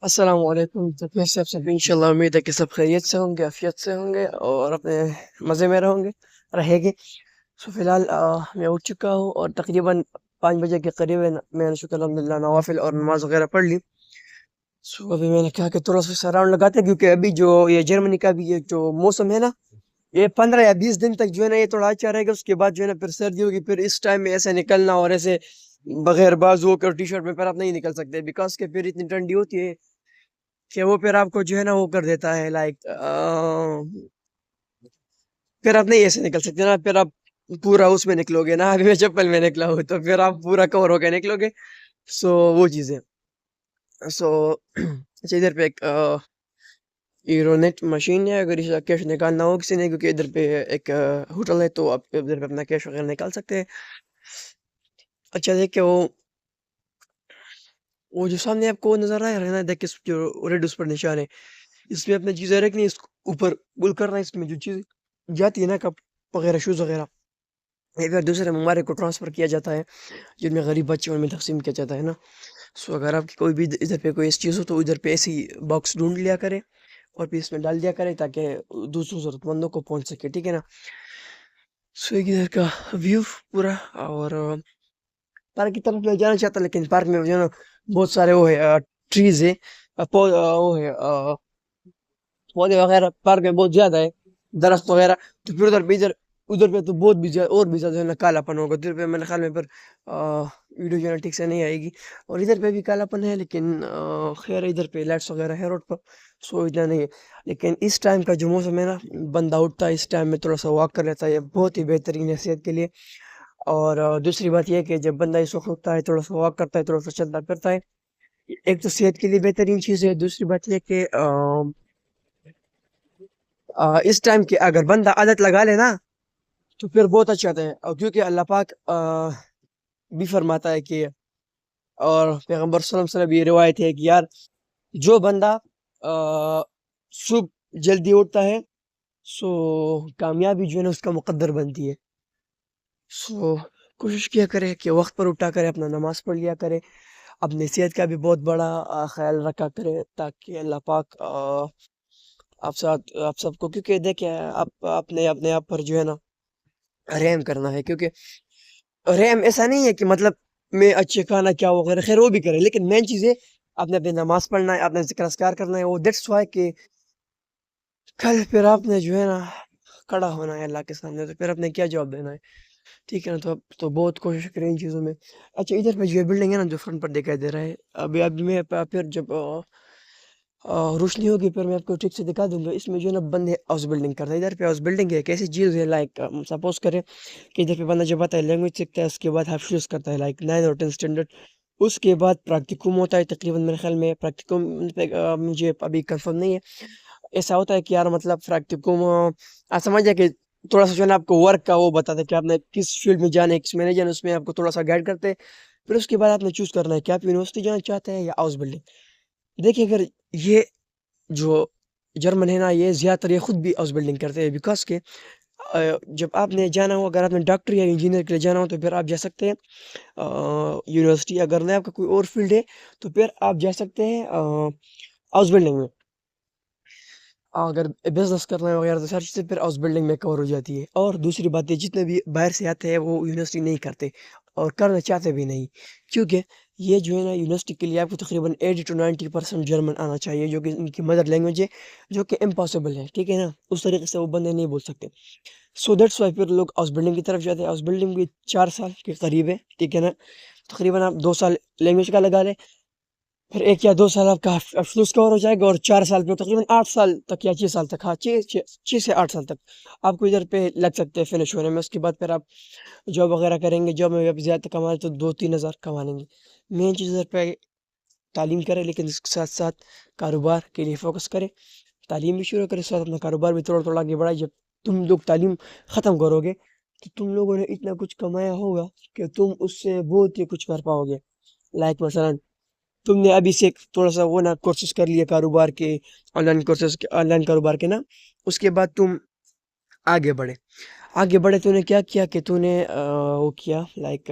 السلام علیکم، تو کیسے آپ سب؟ انشاءاللہ امید ہے کہ سب خیریت سے ہوں گے، عافیت سے ہوں گے اور اپنے مزے میں رہیں گے۔ فی الحال میں اٹھ چکا ہوں اور تقریباً 5 بجے کے قریب میں نے شکر الحمدللہ نوافل اور نماز وغیرہ پڑھ لی۔ ابھی میں نے کہا کہ تھوڑا سا راؤنڈ لگاتے ہیں، کیونکہ ابھی جو یہ جرمنی کا بھی یہ جو موسم ہے نا، یہ 15 یا 20 دن تک جو ہے نا یہ تھوڑا اچھا رہے گا، اس کے بعد جو ہے نا پھر سردی ہوگی، پھر اس ٹائم میں ایسے نکلنا اور ایسے بغیر بازو کے اور ٹی شرٹ میں پھر آپ نہیں نکل سکتے، بیکاز کہ پھر اتنی ٹھنڈی ہوتی ہے کہ وہ پھر آپ کو جو ہے نا وہ کر دیتا ہے، لائک پھر آپ نہیں ایسے نکل سکتے نا، پھر آپ پورا اس میں نکلو گے نا، ابھی میں چپل میں نکلا ہوں تو پھر آپ پورا کور ہو کے نکلو گے۔ سو وہ چیزیں سو اچھا، ادھر پہ ایک ایرونیٹ مشین ہے، اگر اس کا کیش نکالنا ہو کسی نے، کیونکہ ادھر پہ ایک ہوٹل ہے تو آپ ادھر پہ اپنا کیش وغیرہ نکال سکتے ہیں۔ اچھا دیکھ وہ جو سامنے آپ کو نظر آیا رہنا، دیکھ کے جو ریڈ اس پر نشان ہے، اس میں اپنے چیزیں رکھنی، اس کو اوپر گل کرنا، اس میں جو چیز جاتی ہے نا، کپ وغیرہ، شوز وغیرہ، یہ پھر دوسرے ممالک کو ٹرانسفر کیا جاتا ہے، جن میں غریب بچے ان میں تقسیم کیا جاتا ہے نا۔ سو اگر آپ کی کوئی بھی ادھر پہ کوئی ایسی چیز ہو تو ادھر پہ ایسی باکس ڈھونڈ لیا کرے اور پھر اس میں ڈال دیا کرے تاکہ دوسروں ضرورت مندوں کو پہنچ سکے، ٹھیک ہے نا۔ سو ایک ادھر کا ویو پورا، اور پارک کی طرف میں جانا چاہتا، لیکن پارک میں جو ہے نا بہت سارے وہ ہے ٹریز ہے، وہ ہے پودے وغیرہ پارک میں بہت زیادہ ہے، درخت وغیرہ، تو پھر ادھر پہ تو بہت بھی زیادہ اور بھی زیادہ جو ہے نا کالا پن ہوگا ادھر پہ، میرے خیال میں پھر ویڈیو جو ہے نا ٹھیک سے نہیں آئے گی، اور ادھر پہ بھی کالا پن ہے، لیکن خیر ادھر پہ لائٹس وغیرہ ہے روڈ پر، سو اتنا نہیں ہے۔ لیکن اس ٹائم کا جو موسم ہے نا، بندہ اٹھتا ہے اس ٹائم میں تھوڑا سا واک کر لیتا ہے، یہ بہت ہی بہترین ہے صحت کے لیے۔ اور دوسری بات یہ ہے کہ جب بندہ اس وقت اٹھتا ہے، تھوڑا سا واک کرتا ہے، تھوڑا سا چلتا پھرتا ہے، ایک تو صحت کے لیے بہترین چیز ہے، دوسری بات یہ کہ اس ٹائم کی اگر بندہ عادت لگا لے نا تو پھر بہت اچھا ہوتا ہے، اور کیونکہ اللہ پاک بھی فرماتا ہے کہ، اور پیغمبر صلی اللہ علیہ وسلم یہ روایت ہے کہ یار، جو بندہ صبح جلدی اٹھتا ہے، سو کامیابی جو ہے نا اس کا مقدر بنتی ہے۔ سو کوشش کیا کرے کہ وقت پر اٹھا کرے، اپنا نماز پڑھ لیا کرے، اپنی صحت کا بھی بہت بڑا خیال رکھا کرے، تاکہ اللہ پاک آپ سب کو، کیونکہ دیکھیں آپ نے اپنے آپ پر جو ہے نا رحم کرنا ہے، کیونکہ رحم ایسا نہیں ہے کہ مطلب میں اچھے کھانا کیا وغیرہ، خیر وہ بھی کرے، لیکن مین چیز ہے آپ نے اپنی نماز پڑھنا ہے، اپنا ذکر اذکار کرنا ہے، وہ دیٹس وائی کہ کل پھر آپ نے جو ہے نا کھڑا ہونا ہے اللہ کے سامنے، تو پھر آپ نے کیا جواب دینا ہے، ٹھیک ہے نا۔ تو بہت کوشش کریں ان چیزوں میں۔ اچھا ادھر پہ جو بلڈنگ ہے نا، جو فرنٹ پر دکھائی دے رہا ہے، ابھی میں پھر جب روشنی ہوگی پھر میں آپ کو ٹھیک سے دکھا دوں گا۔ اس میں جو ہے نا بندے ہاؤس بلڈنگ کرتے ہیں، ادھر پہ ہاؤس بلڈنگ ہے ایک ایسی چیز ہے، لائک سپوز کریں کہ ادھر پہ بندہ جب آتا ہے لینگویج سیکھتا ہے، اس کے بعد ہاف شوز کرتا ہے، لائک 9 اور 10 اسٹینڈرڈ، اس کے بعد پریکٹیکم ہوتا ہے، تقریباً میرے خیال میں پریکٹیکم مجھے ابھی کنفرم نہیں ہے، ایسا ہوتا ہے کہ یار مطلب پریکٹیکم آپ سمجھ جائے کہ تھوڑا سا جو ہے نا آپ کو ورک کا وہ بتاتا ہے کہ آپ نے کس فیلڈ میں جانا ہے، کس میں نہیں جانا، اس میں آپ کو تھوڑا سا گائڈ کرتے ہیں، پھر اس کے بعد آپ نے چوز کرنا ہے کہ آپ یونیورسٹی جانا چاہتے ہیں یا ہاؤس بلڈنگ۔ دیکھیں اگر یہ جو جرمن ہے نا، یہ زیادہ تر یہ خود بھی ہاؤس بلڈنگ کرتے ہیں، بیکاز کہ جب آپ نے جانا ہو، اگر آپ نے ڈاکٹر یا انجینئر کے لیے جانا ہو تو پھر آپ جا سکتے ہیں یونیورسٹی، اگر نہیں آپ کا کوئی اور فیلڈ ہے تو پھر آپ جا سکتے ہیں ہاؤس بلڈنگ میں۔ اگر بزنس کرنا ہے وغیرہ تو ساری چیزیں پھر ہاؤس بلڈنگ میں کور ہو جاتی ہے۔ اور دوسری بات ہے، جتنے بھی باہر سے آتے ہیں وہ یونیورسٹی نہیں کرتے اور کرنا چاہتے بھی نہیں، کیونکہ یہ جو ہے نا یونیورسٹی کے لیے آپ کو تقریباً 80 to 90% جرمن آنا چاہیے، جو کہ ان کی مدر لینگویج ہے، جو کہ امپاسبل ہے، ٹھیک ہے نا، اس طریقے سے وہ بندے نہیں بول سکتے۔ سو دیٹس وائی پھر لوگ ہاؤس بلڈنگ کی طرف جاتے ہیں۔ ہاؤس بلڈنگ بھی 4 سال کے قریب ہے، ٹھیک ہے نا، تقریباً آپ 2 سال لینگویج کا لگا لیں، پھر 1 یا 2 سال آپ کا فلوس کور ہو جائے گا، اور 4 سال پہ تقریباً 8 سال تک یا 6 سال تک، ہاں 6 سے 8 سال تک آپ کو ادھر پہ لگ سکتے ہیں فنش ہونے میں۔ اس کے بعد پھر آپ جاب وغیرہ کریں گے، جاب میں آپ زیادہ کما لیں تو 2-3 ہزار کما لیں گے۔ مین چیز ادھر پہ تعلیم کرے، لیکن اس کے ساتھ ساتھ کاروبار کے لیے فوکس کرے، تعلیم بھی شروع کرے، ساتھ اپنا کاروبار بھی تھوڑا تھوڑا آگے بڑھائے۔ جب تم لوگ تعلیم ختم کرو گے تو تم لوگوں نے اتنا کچھ کمایا ہوگا کہ تم اس سے بہت ہی کچھ کر پاؤ گے، لائک مثلاً تم نے ابھی سے تھوڑا سا وہ نا کورسز کر لیا کاروبار کے، on line courses, on line کاروبار کے نا، اس کے بعد تم آگے بڑھے تو نے کیا کیا کہ تو نے وہ کیا، like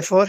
F4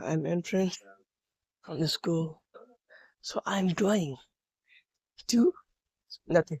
I'm entering on the school. So I'm going to nothing.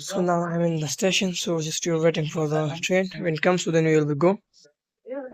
So now I'm in the station, so just you're waiting for the train. When it comes, so then we will go.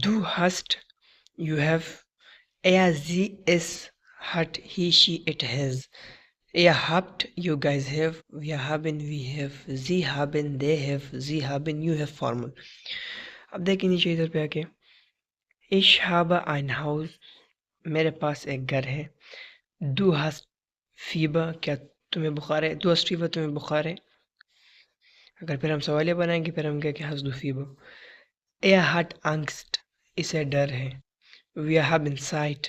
du hast, you have, Er, sie, es, hat, he, she, it, has. Ihr habt, you guys have. Wir haben, we have. Sie haben, they have. Sie haben, you have formal. اب دیکھیں نیچے ادھر پہ آ کے Ich habe ein Haus. میرے پاس ایک گھر ہے. Du hast Fieber. کیا تمہیں بخار ہے؟ Du hast Fieber. تمہیں بخار ہے؟ اگر پھر ہم سوالیہ بنائیں گے پھر ہم کہہ کہ hast du Fieber. Er hat Angst. اسے ڈر ہے. Wir haben Zeit.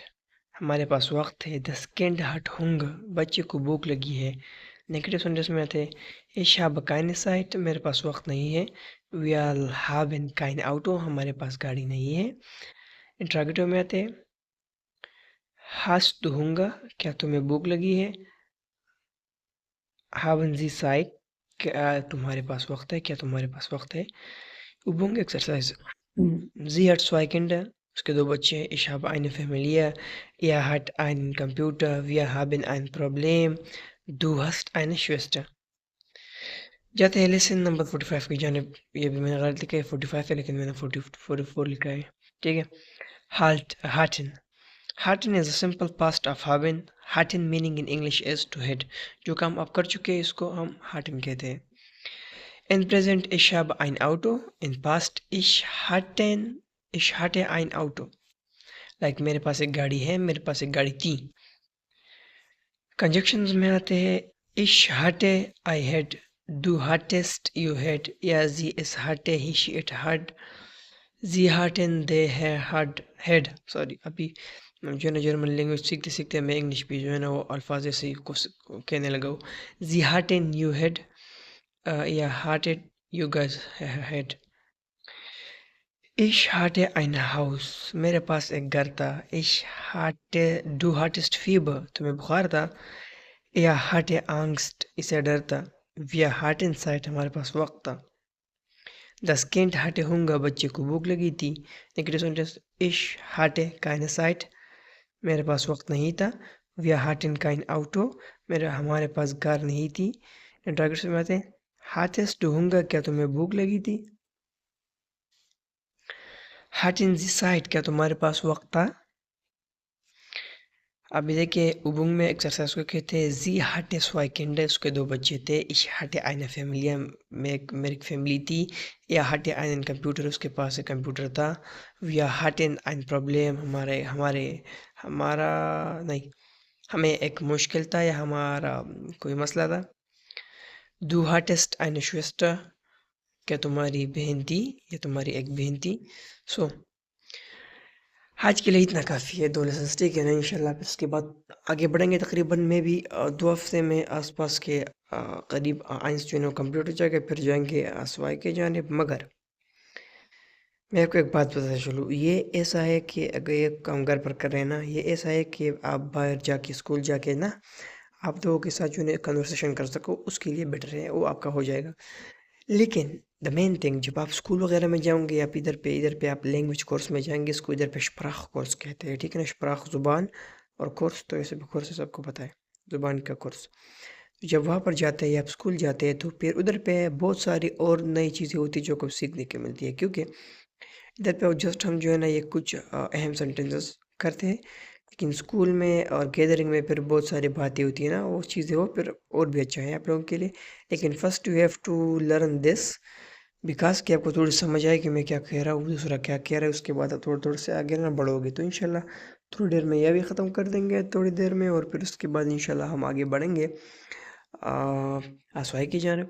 ہمارے پاس وقت ہے. Das Kind hat Hunger. بچے کو بھوک لگی ہے. نیگیٹو سینٹینس میں آتے ہیں Ich habe keine Zeit. میرے پاس وقت نہیں ہے. Wir haben kein Auto. ہمارے پاس گاڑی نہیں ہے. انٹراگیٹو میں آتے ہیں Hast du Hunger? کیا تمہیں بھوک لگی ہے؟ Haben Sie Zeit? کیا تمہارے پاس وقت ہے؟ کیا تمہارے پاس وقت ہے؟ Übung Exercise. Sie hat zwei Kinder. اس کے دو بچے ہیں. Ich habe eine Familie. Er hat einen Computer. Wir haben ein Problem. Du hast eine Schwester. جاتے ہیں لیسن نمبر 45 کی جانب. یہ بھی میں نے غلط لکھا ہے 45 ہے لیکن میں نے 44 لکھا ہے. ٹھیک ہے. Hatten. Hatten is a simple past of haben. Hatten meaning in English is to had. جو کام آپ کر چکے ہیں اس کو ہم hatten کہتے ہیں. In present ich habe ein Auto. In past ich hatte ein Auto. Like میرے پاس ایک گاڑی ہے. میرے پاس ایک گاڑی تھی. Conjunctions میں آتے ہیں ich hatte, I had. Du hattest, you had. Er, sie, es hatte, he, she, it had. Sie hatten, they had. Sorry, ابھی جو ہے نا جرمن لینگویج سیکھتے سیکھتے میں انگلش بھی جو ہے نا وہ الفاظ ایسے ہی کہنے لگا ہوں. Sie hatten, you had. Er hattet, you guys had. Ich hatte ein Haus. میرے پاس ایک گھر تھا. Ich hatte, du hattest Fieber. تمہیں بخار تھا. Er hatte Angst. اسے ڈر تھا. Wir hatten Zeit. ہمارے پاس وقت تھا. Das Kind hatte Hunger. بچے کو بھوک لگی تھی. Negative sentence Ich hatte keine Zeit. میرے پاس وقت نہیں تھا. Wir hatten kein Auto. ہمارے پاس کار نہیں تھی. انٹراگیٹو میں آتے ہیں Hattest du Hunger. کیا تمہیں بھوک لگی تھی؟ Hatten Sie Zeit. کیا تمہارے پاس وقت تھا؟ ابھی دیکھیں ابنگ میں ایکسرسائز کو کہتے ہیں Sie hatte zwei Kinder. اس کے دو بچے تھے. Ich hatte eine Familie. میری ایک فیملی تھی. Er hatte einen Computer. اس کے پاس ایک کمپیوٹر تھا. Wir hatten ein Problem. ہمیں ایک مشکل تھا یا ہمارا کوئی مسئلہ تھا. Du hattest eine Schwester. کیا تمہاری بہن تھی یا تمہاری ایک بہن تھی. سو آج کے لیے اتنا کافی ہے. 2 لیسنس ٹھیک ہے نا. انشاءاللہ پھر اس کے بعد آگے بڑھیں گے. تقریباً میں بھی 2 ہفتے میں آس پاس کے قریب آئنس جو ہے کمپلیٹ ہو جائے گا. پھر جائیں گے اسوائی کے جانب. مگر میں آپ کو ایک بات بتا چلوں. یہ ایسا ہے کہ اگر یہ کام گھر پر کر رہے ہیں نا یہ ایسا ہے کہ آپ باہر جا کے اسکول جا کے نا آپ لوگوں کے ساتھ جو ہے کنورسیشن کر سکو. اس کے لیے بیٹر ہے وہ آپ کا ہو جائے گا. لیکن دا مین تھنگ جب آپ اسکول وغیرہ میں جاؤں گے آپ ادھر پہ آپ لینگویج کورس میں جائیں گے. اس کو ادھر پہ شپراخ کورس کہتے ہیں. ٹھیک ہے نا. شپراخ زبان اور کورس تو ایسے بھی کورس سب کو پتہ ہے زبان کا کورس. جب وہاں پر جاتے ہیں آپ اسکول جاتے ہیں تو پھر ادھر پہ بہت ساری اور نئی چیزیں ہوتی ہیں جو کو سیکھنے کی ملتی ہے. کیونکہ ادھر پہ جسٹ ہم جو ہے نا یہ کچھ اہم سینٹینسز کرتے ہیں. لیکن اسکول میں اور گیدرنگ میں پھر بہت ساری باتیں ہوتی ہیں نا وہ چیزیں وہ پھر اور بھی اچھا ہے آپ لوگوں کے لیے. لیکن first you have to learn this because کہ آپ کو تھوڑی سمجھ آئے کہ میں کیا کہہ رہا ہوں دوسرا کیا کہہ رہا ہے. اس کے بعد آپ تھوڑے سے آگے نہ بڑھو گے. تو انشاءاللہ تھوڑی دیر میں یہ بھی ختم کر دیں گے تھوڑی دیر میں. اور پھر اس کے بعد انشاءاللہ ہم آگے بڑھیں گے آسوائی کی جانب.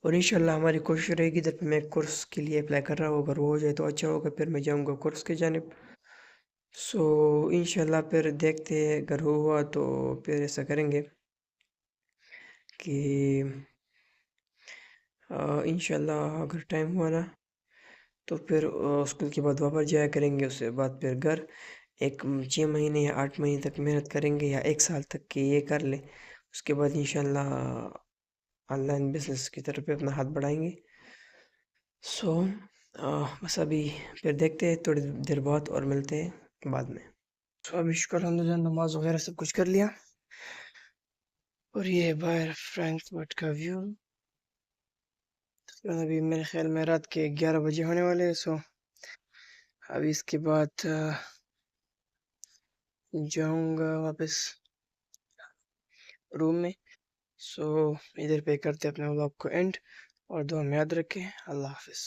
اور انشاءاللہ ہماری کوشش رہے گی ادھر پہ میں کورس کے لیے اپلائی کر رہا ہوں. اگر وہ ہو جائے تو اچھا ہوگا. پھر میں جاؤں گا کورس کے جانب. سو انشاءاللہ پھر دیکھتے ہیں اگر ہوا تو پھر ایسا کریں گے کہ انشاءاللہ اگر ٹائم ہوا نا تو پھر اسکول کے بعد واپس جایا کریں گے. اس کے بعد پھر گھر 6 مہینے یا 8 مہینے تک محنت کریں گے یا 1 سال تک کہ یہ کر لیں. اس کے بعد انشاءاللہ آن لائن بزنس کی طرف اپنا ہاتھ بڑھائیں گے. سو بس ابھی پھر دیکھتے ہیں تھوڑی دیر بعد اور ملتے ہیں بعد میں. سو ابھی شکر الحمدللہ نماز وغیرہ سب کچھ کر لیا. اور یہ باہر فرینکفرٹ کا ویو. ابھی میرے خیال میں رات کے 11 بجے ہونے والے ہیں. سو ابھی اس کے بعد جاؤں گا واپس روم میں. سو ادھر پہ کرتے اپنے ولاگ کو اینڈ، اور دعا میں یاد رکھیں. اللہ حافظ.